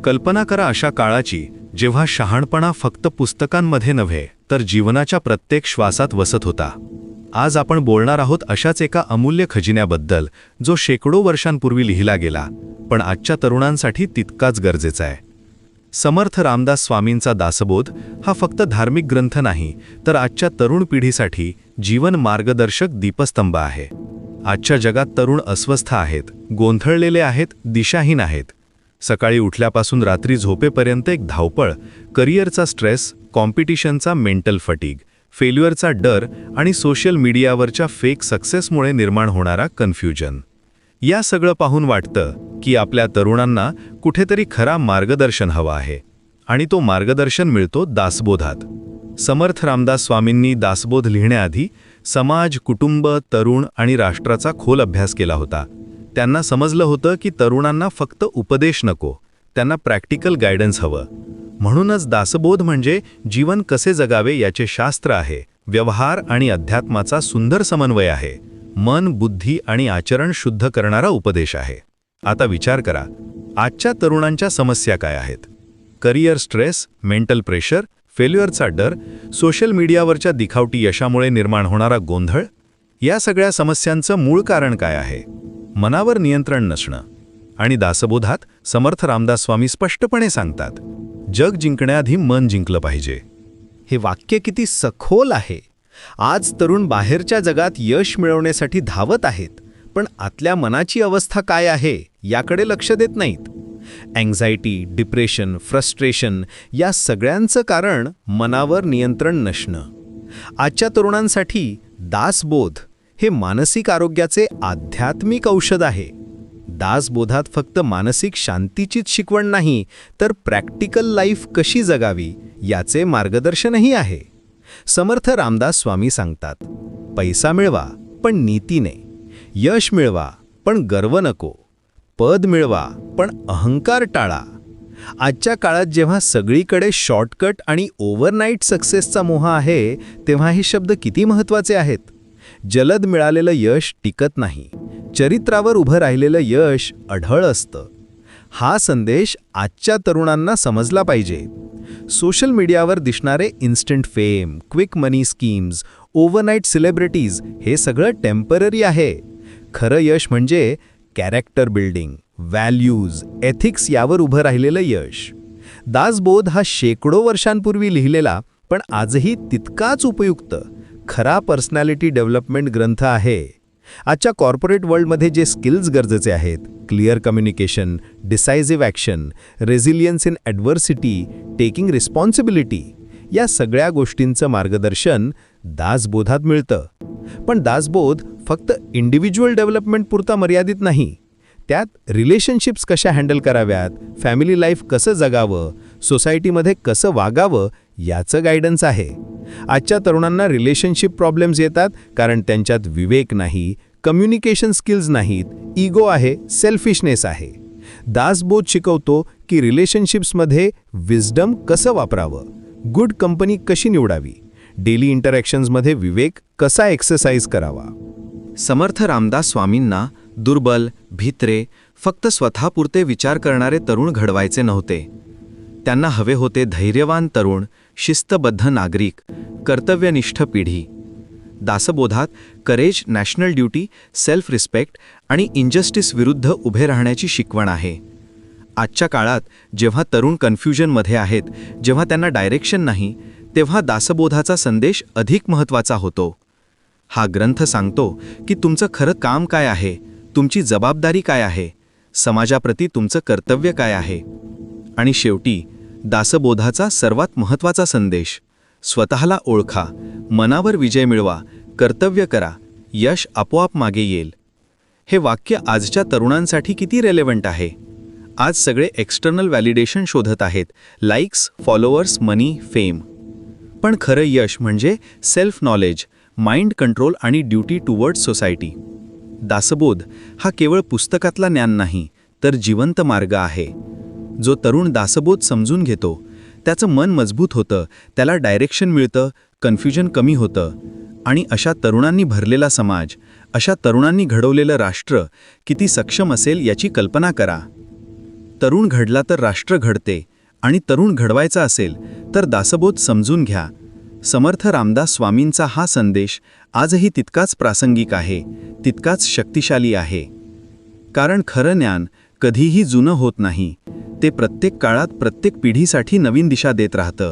कल्पना करा अशा काळाची जेव्हा शहाणपणा फक्त पुस्तकांमध्ये नव्हे तर जीवनाच्या प्रत्येक श्वासात वसत होता. आज आपण बोलणार आहोत अशाच एका अमूल्य खजिन्याबद्दल जो शेकडो वर्षांपूर्वी लिहिला गेला पण आजच्या तरुणांसाठी तितकाच गरजेचा आहे. समर्थ रामदास स्वामींचा दासबोध हा फक्त धार्मिक ग्रंथ नाही तर आजच्या तरुण पिढीसाठी जीवन मार्गदर्शक दीपस्तंभ आहे. आजच्या जगात तरुण अस्वस्थ आहेत, गोंधळलेले आहेत, दिशाहीन आहेत. सकाळी उठल्यापासून रात्री झोपेपर्यंत एक धावपळ, करिअरचा स्ट्रेस, कॉम्पिटिशनचा मेंटल फटीग, फेल्युअरचा डर आणि सोशल मीडियावरच्या फेक सक्सेसमुळे निर्माण होणारा कन्फ्युजन. या सगळं पाहून वाटतं की आपल्या तरुणांना कुठेतरी खरा मार्गदर्शन हवा आहे आणि तो मार्गदर्शन मिळतो दासबोधात. समर्थ रामदास स्वामींनी दासबोध लिहिण्याआधी समाज, कुटुंब, तरुण आणि राष्ट्राचा खोल अभ्यास केला होता. त्यांना समजलं होतं की तरुणांना फक्त उपदेश नको, त्यांना प्रॅक्टिकल गायडन्स हवं. म्हणूनच दासबोध म्हणजे जीवन कसे जगावे याचे शास्त्र आहे, व्यवहार आणि अध्यात्माचा सुंदर समन्वय आहे, मन, बुद्धी आणि आचरण शुद्ध करणारा उपदेश आहे. आता विचार करा, आजच्या तरुणांच्या समस्या काय आहेत? करिअर स्ट्रेस, मेंटल प्रेशर, फेल्युअरचा डर, सोशल मीडियावरच्या दिखावटी यशामुळे निर्माण होणारा गोंधळ. या सगळ्या समस्यांचं मूळ कारण काय आहे? मनावर नियंत्रण नसणं. आणि दासबोधात समर्थ रामदास स्वामी स्पष्टपणे सांगतात, जग जिंकण्याआधी मन जिंकलं पाहिजे. हे वाक्य किती सखोल आहे. आज तरुण बाहेरच्या जगात यश मिळवण्यासाठी धावत आहेत, पण आतल्या मनाची अवस्था काय आहे याकडे लक्ष देत नाहीत. अँक्झायटी, डिप्रेशन, फ्रस्ट्रेशन या सगळ्यांचं कारण मनावर नियंत्रण नसणं. आजच्या तरुणांसाठी दासबोध हे मानसिक आरोग्याचे आध्यात्मिक औषध आहे. दासबोधात फक्त मानसिक शांतीचीच शिकवण नाही तर प्रॅक्टिकल लाईफ कशी जगावी याचे मार्गदर्शनही आहे. समर्थ रामदास स्वामी सांगतात, पैसा मिळवा पण नीतीने, यश मिळवा पण गर्व नको, पद मिळवा पण अहंकार टाळा. आजच्या काळात जेव्हा सगळीकडे शॉर्टकट आणि ओव्हरनाईट सक्सेसचा मोह आहे तेव्हा हे शब्द किती महत्त्वाचे आहेत. जलद मिळालेलं यश टिकत नाही, चरित्रावर उभं राहिलेलं यश अढळ असतं. हा संदेश आजच्या तरुणांना समजला पाहिजे. सोशल मीडियावर दिसणारे इन्स्टंट फेम, क्विक मनी स्कीम्स, ओव्हरनाईट सेलिब्रिटीज हे सगळं टेम्पररी आहे. खरं यश म्हणजे कॅरेक्टर बिल्डिंग, व्हॅल्यूज, एथिक्स यावर उभं राहिलेलं यश. दासबोध हा शेकडो वर्षांपूर्वी लिहिलेला पण आजही तितकाच उपयुक्त खरा पर्सनॅलिटी डेव्हलपमेंट ग्रंथ आहे. आजच्या कॉर्पोरेट वर्ल्डमध्ये जे स्किल्स गरजेचे आहेत, clear communication, decisive action, resilience in adversity, taking responsibility, या सगळ्या गोष्टींचं मार्गदर्शन दासबोधात मिळतं. पण दासबोध फक्त इंडिव्हिज्युअल डेव्हलपमेंट पुरता मर्यादित नाही. त्यात रिलेशनशिप्स कशा हँडल कराव्यात, फॅमिली लाईफ कसं जगावं, सोसायटीमध्ये कसं वागावं याचं गायडन्स आहे. आजच्या तरुणांना रिलेशनशिप प्रॉब्लेम्स येतात कारण त्यांच्यात विवेक नाही, कम्युनिकेशन स्किल्स नाहीत, इगो आहे, सेल्फिशनेस आहे. दासबोध शिकवतो की रिलेशनशिप्समध्ये विजडम कसं वापरावं, गुड कंपनी कशी निवडावी, डेली इंटरॅक्शन्समध्ये विवेक कसा एक्सरसाइज करावा. समर्थ रामदास स्वामींना दुर्बल, भित्रे, फक्त स्वतःपुरते विचार करणारे तरुण घडवायचे नव्हते. त्यांना हवे होते धैर्यवान तरुण, शिस्तबद्ध नागरिक, कर्तव्यनिष्ठ पिढी. दासबोधात courage, national duty, self respect आणि इनजस्टिस विरुद्ध उभे राहण्याची शिकवण आहे. आजच्या काळात जेव्हा तरुण कन्फ्युजनमध्ये आहेत, जेव्हा त्यांना डायरेक्शन नाही, तेव्हा दासबोधाचा संदेश अधिक महत्त्वाचा होतो. हा ग्रंथ सांगतो की तुमचं खरं काम काय आहे, तुमची जबाबदारी काय आहे, समाजाप्रती तुमचं कर्तव्य काय आहे. आणि शेवटी दासबोधाचा सर्वात महत्त्वाचा संदेश, स्वतःला ओळखा, मनावर विजय मिळवा, कर्तव्य करा, यश आपोआप मागे येईल. हे वाक्य आजच्या तरुणांसाठी किती रेलेव्हंट आहे. आज सगळे एक्सटर्नल व्हॅलिडेशन शोधत आहेत, लाईक्स, फॉलोअर्स, मनी, फेम. पण खरं यश म्हणजे सेल्फ नॉलेज, माइंड कंट्रोल आणि ड्युटी टुवर्ड्स सोसायटी. दासबोध हा केवळ पुस्तकातला ज्ञान नाही तर जिवंत मार्ग आहे. जो तरुण दासबोध समजून घेतो त्याचं मन मजबूत होतं, त्याला डायरेक्शन मिळतं, कन्फ्युजन कमी होतं. आणि अशा तरुणांनी भरलेला समाज, अशा तरुणांनी घडवलेलं राष्ट्र किती सक्षम असेल याची कल्पना करा. तरुण घडला तर राष्ट्र घडते आणि तरुण घडवायचा असेल तर दासबोध समजून घ्या. समर्थ रामदास स्वामींचा हा संदेश आजही तितकाच प्रासंगिक आहे, तितकाच शक्तिशाली आहे. कारण खरं ज्ञान कधीही जुनं होत नाही. ते प्रत्येक काळात प्रत्येक पिढीसाठी नवीन दिशा देत राहतं.